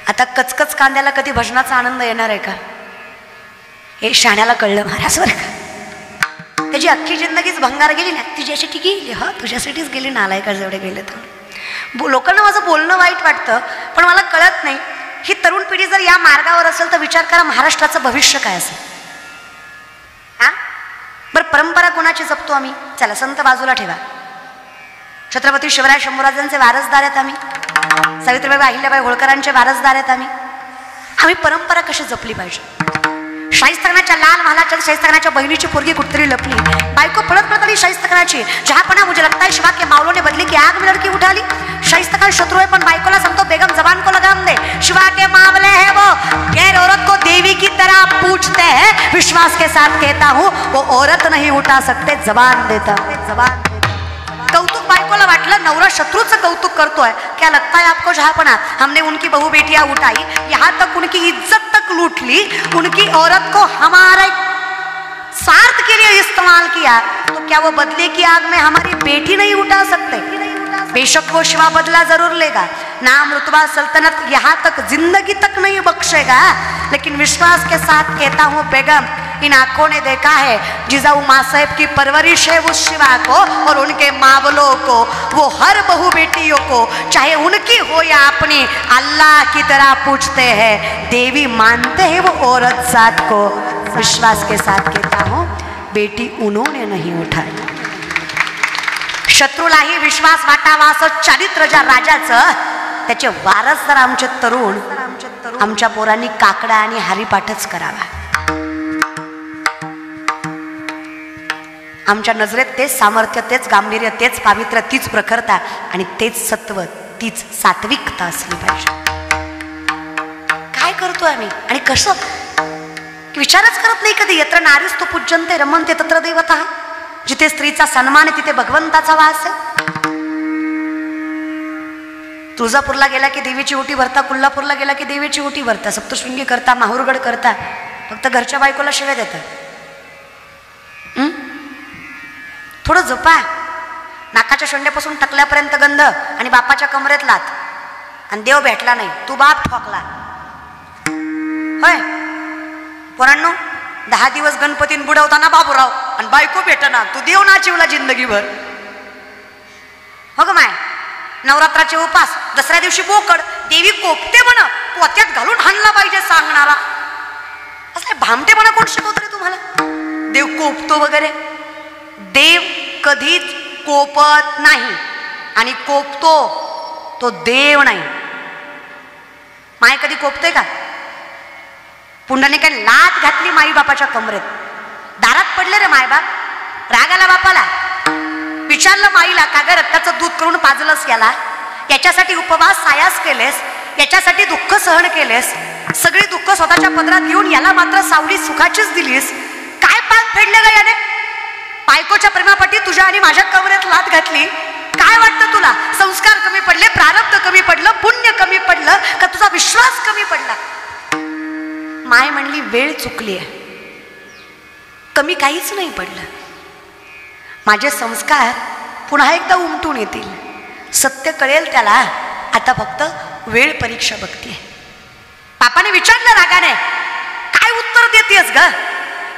आता कचकच कांद्याला कधी भजनाचा आनंद येणार आहे का? हे शाण्याला कळलं महाराज बरं का. त्याची अख्खी जिंदगीच भंगार गेली ना, तुझ्यासाठी गेली. हा तुझ्यासाठीच गेली, नालायका जेवढे गेले तर. लोकांना माझं बोलणं वाईट वाटतं, पण मला कळत नाही ही तरुण पिढी जर या मार्गावर असेल तर विचार करा महाराष्ट्राचं भविष्य काय असेल. हा बरं, परंपरा कोणाची जपतो आम्ही? चला संत बाजूला ठेवा, छत्रपती शिवराय शंभूराजांचे वारसदार आहेत आम्ही, सावित्रीबाई अहिल्याबाई होळकरांचे वारसदार आहेत आम्ही. आम्ही परंपरा कशी जपली पाहिजे? शाहिस्तेखानाच्या लाल महालाच्या शाहिस्तेखानाच्या बहिणीची पोरगी कुठतरी लपली, बायको पळत पळत आली शाहिस्तेखानाची. जहापना मुझे लगता है शिवा के बावलों ने बदली की आग में लड़की उठा ली. शाहिस्तेखान शत्रु है पण बायकोला सांगतो बेगम जबान को लगाम दे. शिवा के मामले है वो गैर औरत को देवी की तरह पूछते हैं, विश्वास के साथ कहता हूँ वो औरत नहीं उठा सकते, जबान देता जबान. कौतुक बायकोला वाटलं नवरा शत्रूचं कौतुक करतोय. क्या लगता है आपको जहापना, हमने उनकी बहू बेटियां उठाई, यहाँ तक उनकी इज्जत तक लूट ली, उनकी औरत को हमारे स्वार्थ के लिए इस्तेमाल किया, तो क्या वो बदले की आग में हमारी बेटी नहीं उठा सकते? बेशक वो शिवा बदला जरूर लेगा, नाम रुतबा सल्तनत यहाँ तक जिंदगी तक नहीं बख्शेगा, लेकिन विश्वास के साथ कहता हूँ बेगम, इन आंखों ने देखा है जिजाऊ माँ साहेब की परवरिश है उस शिवा को और उनके मावलों को, वो हर बहू बेटियों को चाहे उनकी हो या अपनी अल्लाह की तरह पूछते हैं, देवी मानते हैं वो औरत जात को. विश्वास के साथ कहता हूँ बेटी उन्होंने नहीं उठाई. शत्रूलाही विश्वास वाटावा असं चारित्र्य ज्या राजाचं, त्याचे वारसदार आमचे तरुण, आमच्या पोरांनी काकडा आणि हरिपाठच करावा. आमच्या नजरेत तेच सामर्थ्य, तेच गांभीर्य, तेच पावित्र्य, तीच प्रखरता आणि तेच सत्व, तीच सात्विकता असली पाहिजे. काय करतो आम्ही आणि कसं? विचारच करत नाही कधी. यत्र नारीस्तु पूज्यन्ते रमन्ते तत्र देवतः. जिथे स्त्रीचा सन्मान आहे तिथे भगवंताचा वास आहे. तुळजापूरला गेला की देवीची ओटी भरता, कोल्हापूरला गेला की देवीची ओटी भरता, सप्तशृंगी करता, माहुरगड करता, फक्त घरच्या बायकोला शिव्या देतात. थोडं जपा. नाकाच्या शोंड्यापासून टकल्यापर्यंत गंध आणि बापाच्या कमरेत लात, आणि देव भेटला नाही, तू बाप ठोकला. होय पोरांनो, 10 दिवस गणपतीन बुडवताना बाबूराव आणि बायको भेटना, तू देव नाचिवला जिंदगीभर. हो ग माय, नवरात्राचे उपास, दसऱ्या दिवशी बोकड, देवी कोपते म्हण, पोत्यात घालून हाणला पाहिजे सांगणारा. असं भामटेपणा कोण शिकवतो रे तुम्हाला? देव कोपतो वगैरे. देव कधीच कोपत नाही, आणि कोपतो तो देव नाही. माय कधी कोपते का? पुंडाने काय लात घातली माई बापाच्या कमरेत, दारात पडले रे मायबाप, राग आला बापाला. विचारलं माईला, का ग रक्ताचं दूध करून पाजलंस याला? याच्यासाठी उपवास सायास केलेस, याच्यासाठी दुःख सहन केलेस, सगळी दुःख स्वतःच्या पदरात घेऊन याला मात्र सावली सुखाचीच दिलीस. काय पाक फेडले ग याने? बायकोच्या प्रेमापाठी तुझ्या आणि माझ्या कमरेत लात घातली. काय वाटतं तुला? संस्कार कमी पडले, प्रारब्ध कमी पडलं, पुण्य कमी पडलं, का तुझा विश्वास कमी पडला? माय म्हणली वेळ चुकली आहे. कमी काहीच नाही पडलं. माझे संस्कार पुन्हा एकदा उमटून येतील. सत्य कळेल त्याला. आता फक्त वेळ परीक्षा बघते. पापाने विचारलं रागाने, काय उत्तर देतेस ग?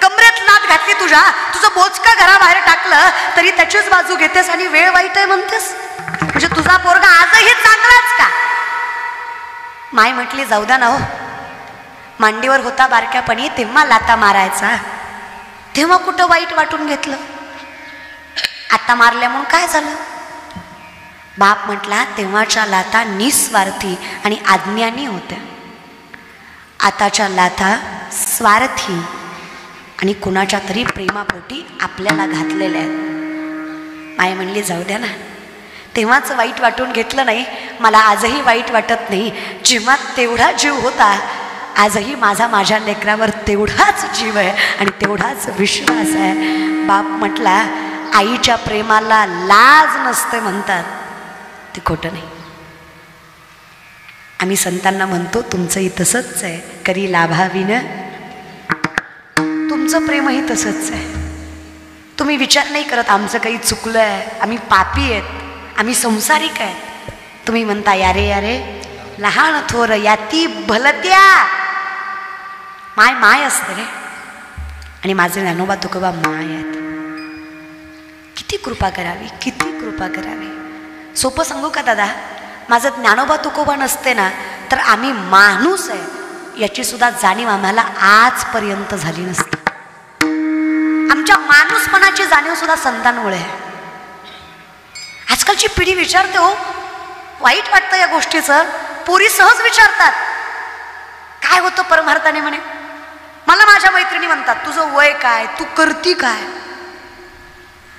कमरेत लात घातली तुझ्या, तुझं बोचका घराबाहेर टाकलं तरी त्याचीच बाजू घेतेस आणि वेळ वाईट आहे म्हणतेस. म्हणजे तुझा पोरगा आजही चांगलाच का? माय म्हटली जाऊ द्या ना हो, मांडीवर होता बारक्यापणी तेव्हा लाता मारायचा, तेव्हा कुठं वाईट वाटून घेतलं, आता मारल्या म्हणून काय झालं? बाप म्हटला तेव्हाच्या लाता निस्वार्थी आणि आज्ञानी होत्या, आताच्या लाथा स्वार्थी आणि कुणाच्या तरी प्रेमापोटी आपल्याला घातलेल्या आहेत. माय म्हणली जाऊ द्या ना, तेव्हाच वाईट वाटून घेतलं नाही, मला आजही वाईट वाटत नाही. जेव्हा तेवढा जीव होता, आजही माझ्या लेकरावर तेवढाच जीव आहे आणि तेवढाच विश्वास आहे. बाप म्हटला आईच्या प्रेमाला लाज नसते म्हणतात, ते खोटं नाही. आम्ही संतांना म्हणतो तुमचंही तसंच आहे, करी लाभाविनं. तुमचं प्रेमही तसंच आहे. तुम्ही विचार नाही करत आमचं काही चुकलं आहे, आम्ही पापी आहेत, आम्ही संसारिक आहेत. तुम्ही म्हणता यारे यारे लहान थोर याती भलत्या माय माय असते रे. आणि माझे ज्ञानोबा तुकोबा माय आहेत. किती कृपा करावी, किती कृपा करावी. सोपं सांगू का दादा, माझं ज्ञानोबा तुकोबा नसते ना तर आम्ही माणूस आहे याची सुद्धा जाणीव आम्हाला आजपर्यंत झाली नसते. आमच्या माणूसपणाची जाणीव सुद्धा संतांमुळे आहे. आजकालची पिढी विचारते हो, वाईट वाटतं या गोष्टीचं. पोरी सहज विचारतात काय होतं परमार्थाने म्हणे. मला माझ्या मैत्रिणी म्हणतात तुझं वय काय, तू करती काय.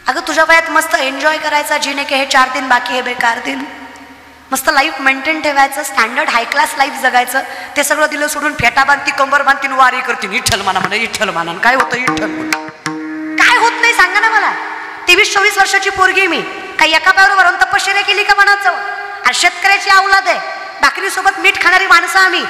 अगं तुझ्या वयात मस्त एन्जॉय करायचा, जिने के हे 4 दिन बाकी हे बेकार दिन. मस्त लाईफ मेंटेन ठेवायचं, स्टँडर्ड हाय क्लास लाईफ जगायचं. ते सगळं दिलं सोडून फेटा बांधती, कंबर बांधती, वारी करते. विठ्ठल म्हणा म्हणे, विठ्ठल म्हणा. काय होतं विठ्ठल, काय होत नाही सांगा ना मला. 23-24 वर्षाची पोरगी मी, काही एका पायावर वरून तपश्चर्या केली का मनात जाऊन. आणि शेतकऱ्याची औलाद आहे, भाकरीसोबत मीठ खाणारी माणसं आम्ही.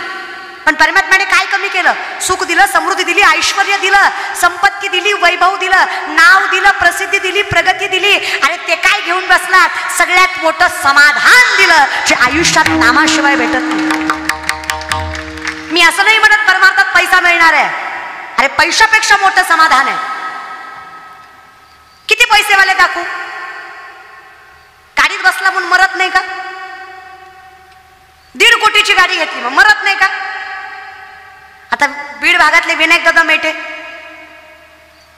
पण परमात्म्याने काय कमी केलं. सुख दिलं, समृद्धी दिली, ऐश्वर्य दिलं, संपत्ती दिली, वैभव दिलं, नाव दिलं, प्रसिद्धी दिली, प्रगती दिली. आणि ते काय घेऊन बसलात, सगळ्यात मोठं समाधान दिलं जे आयुष्यात नामाशिवाय भेटत नाही. मी असं नाही म्हणत परमार्थात पैसा मिळणार आहे. अरे पैशापेक्षा मोठं समाधान आहे. किती पैसेवाले दाखवू, गाडीत बसला म्हणून मरत नाही का. 1.5 कोटीची गाडी घेतली मग मरत नाही का. आता बीड भागातले विनायक दादा मेटे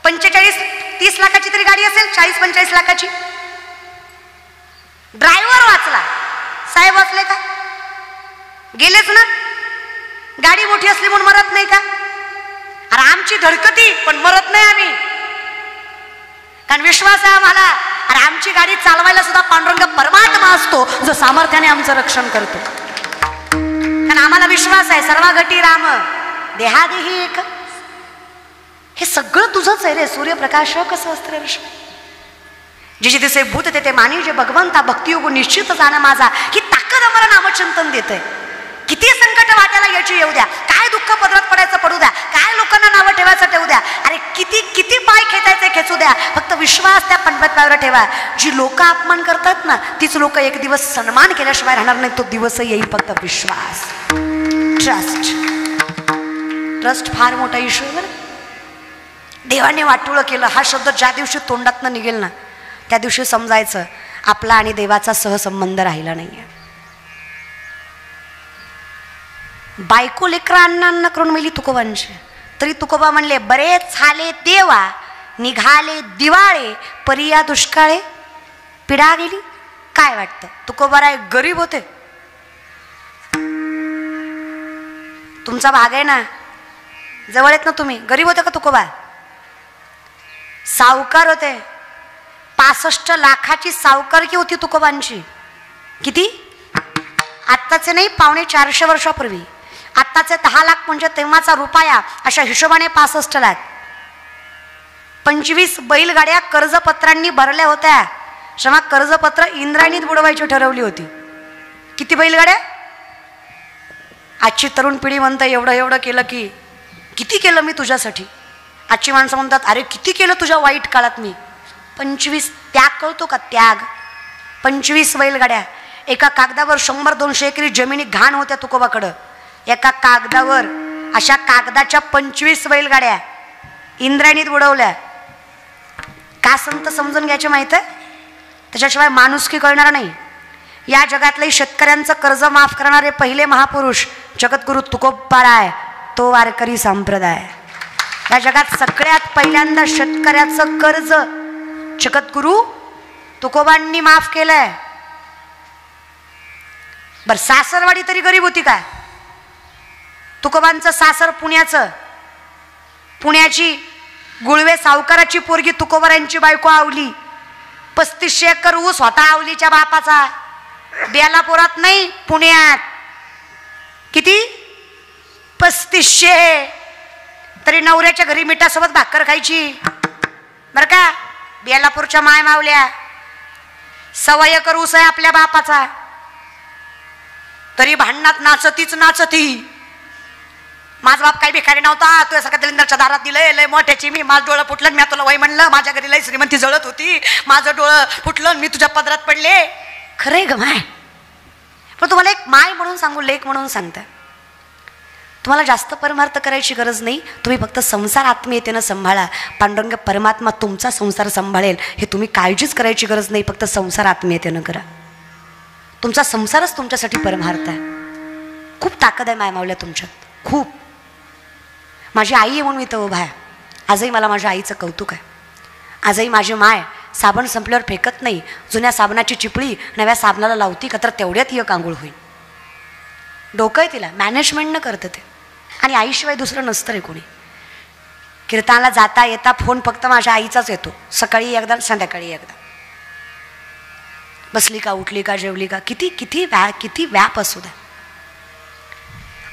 45-30 लाखाची तरी गाडी असेल, 40-45 लाखाची. ड्रायव्हर वाचला, साहेब वाचले का, गेलेच ना. गाडी मोठी असली म्हणून मरत नाही का. अरे आमची धडकती पण मरत नाही आम्ही, कारण विश्वास आहे आम्हाला. अरे आमची गाडी चालवायला सुद्धा पांडुरंग परमात्मा असतो जो सामर्थ्याने आमचं रक्षण करतो. कारण आम्हाला विश्वास आहे सर्वागटी राम देहादेही एक. हे सगळं तुझंच आहे रे. सूर्यप्रकाश सहस्त्र रश्मी, जिचे दिसे भूत ते मानी जे भगवंता. भक्तियोग निश्चित जाणं माझा, ही ताकद आम्हाला नामचिंतन देते. किती संकट वाट्याला याची येऊ द्या, काय दुःख पदरात पडायचं पडू द्या, काय लोकांना नावं ठेवायचं ठेवू द्या. अरे किती किती पाय खेचायचे खेचू द्या, फक्त विश्वास त्या पंडितावर ठेवा. जी लोक अपमान करतात ना तीच लोक एक दिवस सन्मान केल्याशिवाय राहणार नाही. तो दिवस येईल, फक्त विश्वास. ट्रस्ट, ट्रस्ट फार मोठा इश्यू आहे बरं. देवाने वाटोळं केलं हा शब्द ज्या दिवशी तोंडातनं निघेल ना त्या दिवशी समजायचं आपला आणि देवाचा सहसंबंध राहिला नाहीये. बायको लेकरं अन्न करून मिली तुकोबांची, तरी तुकोबा म्हणले बरेच झाले देवा निघाले दिवाळे परिया दुष्काळे पिढा गेली. काय वाटतं तुकोबाराय गरीब होते. तुमचा भाग आहे ना, जवळ येत ना तुम्ही. गरीब होते का तुकोबा. सावकार होते. 65 लाखाची सावकारकी होती तुकोबांची. किती, आत्ताचे नाही, 350 वर्षापूर्वी. आत्ताचे 10 लाख म्हणजे तेव्हाचा रुपया, अशा हिशोबाने 65 लाख. 25 बैलगाड्या कर्जपत्रांनी भरल्या होत्या. क्षमा कर्जपत्र इंद्रायणीत बुडवायची ठरवली होती. किती बैलगाड्या. आजची तरुण पिढी म्हणतं एवढं एवढं केलं की किती केलं मी तुझ्यासाठी. आजची माणसं म्हणतात अरे किती केलं तुझ्या वाईट काळात मी. 25 त्याग कळतो का, त्याग. 25 बैलगाड्या. एका कागदावर 100-200 एकरी जमिनी घाण होत्या तुकोबाकडं. एका कागदावर अशा कागदाच्या 25 बैलगाड्या इंद्रायणीत बुडवल्या. का संत समजून घ्यायचे माहित आहे, त्याच्याशिवाय माणुसकी कळणार नाही. या जगातले शेतकऱ्यांचं कर्ज माफ करणारे पहिले महापुरुष जगद्गुरु तुकोबाराय, तो वारकरी संप्रदाय. या जगात सगळ्यात पहिल्यांदा शेतकऱ्याचं कर्ज जगद्गुरु तुकोबांनी माफ केलंय. बर सासरवाडी तरी गरीब होती का. तुकोबांचं सासर पुण्याचं. पुण्याची गुळवे सावकाराची पोरगी तुकोबारांची बायको आवली. 3500 एकर ऊस होता आवलीच्या बापाचा. बेलापुरात नाही, पुण्यात. किती, 3500. तरी नवऱ्याच्या घरी मिठासोबत भाकर खायची बर का. बेलापूरच्या माय मावल्या. 1.25 एकर ऊस आहे आपल्या बापाचा, तरी भांडणात नाचतीच नाचती. माझा बाप काही भिकारी नव्हता, तू सगळ्या दलिंदरच्या दारात दिलंय, लय मोठ्याची मी. माझं डोळं फुटलं, मी तुला वय म्हणलं. माझ्या घरी लय श्रीमंती जळत होती, माझं डोळं फुटलं, मी तुझ्या पदरात पडले. खरंय ग माय. पण तुम्हाला एक माय म्हणून सांगू, लेख म्हणून सांगता, तुम्हाला जास्त परमार्थ करायची गरज नाही. तुम्ही फक्त संसार आत्मीयतेनं सांभाळा. पांडुरंग परमात्मा तुमचा संसार सांभाळेल. हे तुम्ही काळजीच करायची गरज नाही. फक्त संसार आत्मीयतेनं करा. तुमचा संसारच तुमच्यासाठी परमार्थ आहे. खूप ताकद आहे मायमावल्या तुमच्यात, खूप. माझी आई आहे म्हणून इथं उभा आहे. आजही मला माझ्या आईचं कौतुक आहे. आजही माझी माय साबण संपल्यावर फेकत नाही. जुन्या साबणाची चिपळी नव्या साबणाला लावती का, तर तेवढ्यात एक आंघोळ होईल. डोकं आहे तिला, मॅनेजमेंट न करतं ते. आणि आईशिवाय दुसरं नसतं रे कोणी. कीर्तनाला जाता येता फोन फक्त माझ्या आईचाच येतो. सकाळी एकदा, संध्याकाळी एकदा. बसली का, उठली का, जेवली का, किती व्याप असू द्या.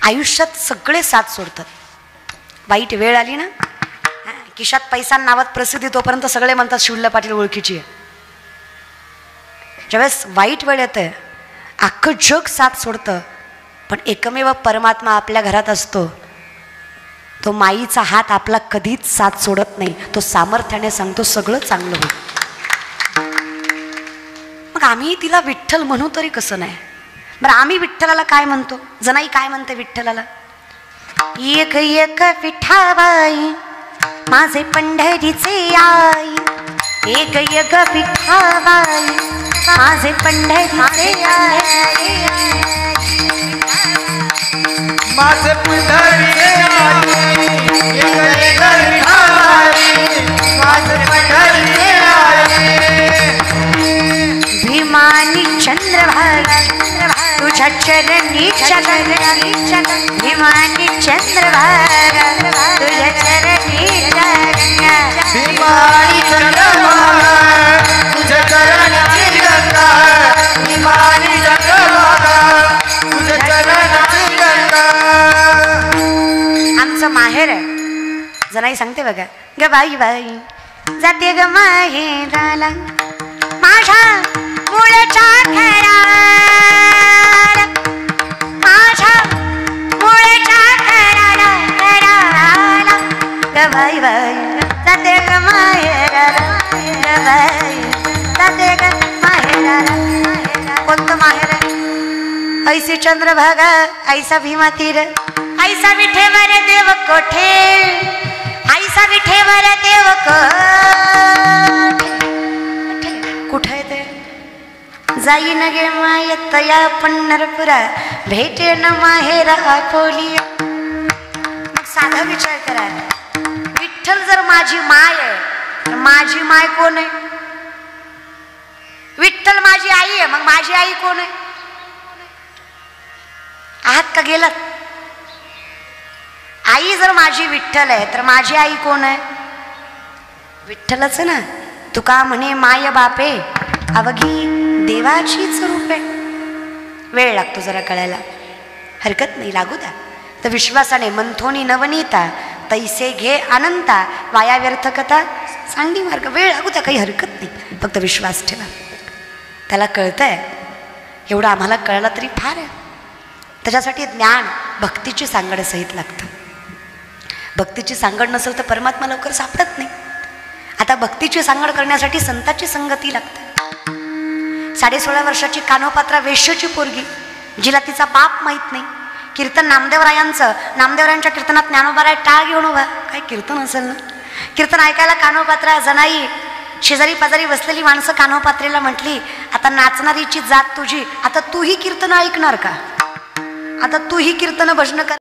आयुष्यात सगळे साथ सोडतात. वाईट वेळ आली ना, खिशात पैसा नावात प्रसिद्धी, तोपर्यंत सगळे म्हणतात शिवल्या पाटील ओळखीची आहे. ज्यावेळेस वाईट वेळ येते, अख्खं जग साथ सोडतं, पण एकमेव परमात्मा आपल्या घरात असतो. तो माईचा हात आपला कधीच साथ सोडत नाही. तो सामर्थ्याने सांगतो सगळं चांगलं होईल. मग आम्ही तिला विठ्ठल म्हणू तरी कसं नाही? बरं, आम्ही विठ्ठलाला काय म्हणतो? जनाई काय म्हणते विठ्ठलाला? एक एक विठाबाई माझे पंढरीचे आई, एक एक विठाबाई माझे पंढरीचे आई, माझे पंढरीचे आई, एक एक विठाबाई माझे पंढरीचे आई. भीमानी चंद्रभागा तुझ्या चरणी चरणी, भीमानी चंद्रभागा तुझ्या चरणी गंगा, भीमानी चंद्रभागा तुझ्या चरणी गंगा, भीमानी चंद्रभागा तुझ्या चरणी गंगा. आमचं माहेर आहे. जनाई सांगते बघा, ग बाई बाई जाते ग माहेराला माझ्या मुळच्या घराला, माझ्या मुळच्या घराला घराला, ग बाई बाई जाते ग माहेराला, ग बाई जाते ग माहेराला. कोणतं माहेर आहे? ऐसी चंद्रभागा, ऐसा भीमा तीर, ऐसा विठेवर देव कोठे, ऐसा विठेवर देव कोठे. कुठे आहे ते? जाईन गे माय तया पंढरपुरा, भेटे न माहेरा आपोलिया. मग साधा विचार करा, विठ्ठल जर माझी माय आहे तर माझी माय कोण आहे? विठ्ठल माझी आई आहे, मग माझी आई कोण आहे? आहात का गेलात? आई जर माझी विठ्ठल आहे तर माझी आई कोण आहे? विठ्ठलच ना. तुका म्हणे माय बापे अवघी देवाचीच रूप आहे. वेळ लागतो जरा कळायला, हरकत नाही, लागू द्या. तर विश्वासाने मंथोनी नवनीता तैसे घे अनंता, वाया व्यर्थ कथा सांडी मार्ग. वेळ लागू द्या, काही हरकत नाही, फक्त विश्वास ठेवा. त्याला कळतंय एवढं आम्हाला कळलं तरी फार आहे. त्याच्यासाठी ज्ञान भक्तीची सांगड सहित लागतं. भक्तीची सांगड नसेल तर परमात्मा लवकर सापडत नाही. आता भक्तीची सांगड करण्यासाठी संताची संगती लागते. 16.5 वर्षाची कानोपात्रा वेश्याची पोरगी, जिला तिचा बाप माहीत नाही. कीर्तन नामदेवरायांचं, नामदेवरायांच्या कीर्तनात ज्ञानोबाराय टाळ घेऊन उभा. काय कीर्तन असेल ना. कीर्तन ऐकायला कानोपात्रा जनाई, शेजारी पाजारी बसलेली माणसं कानोपात्रेला म्हटली, आता नाचणारीची जात तुझी, आता तूही कीर्तन ऐकणार का? आता तूही कीर्तन भजन कर.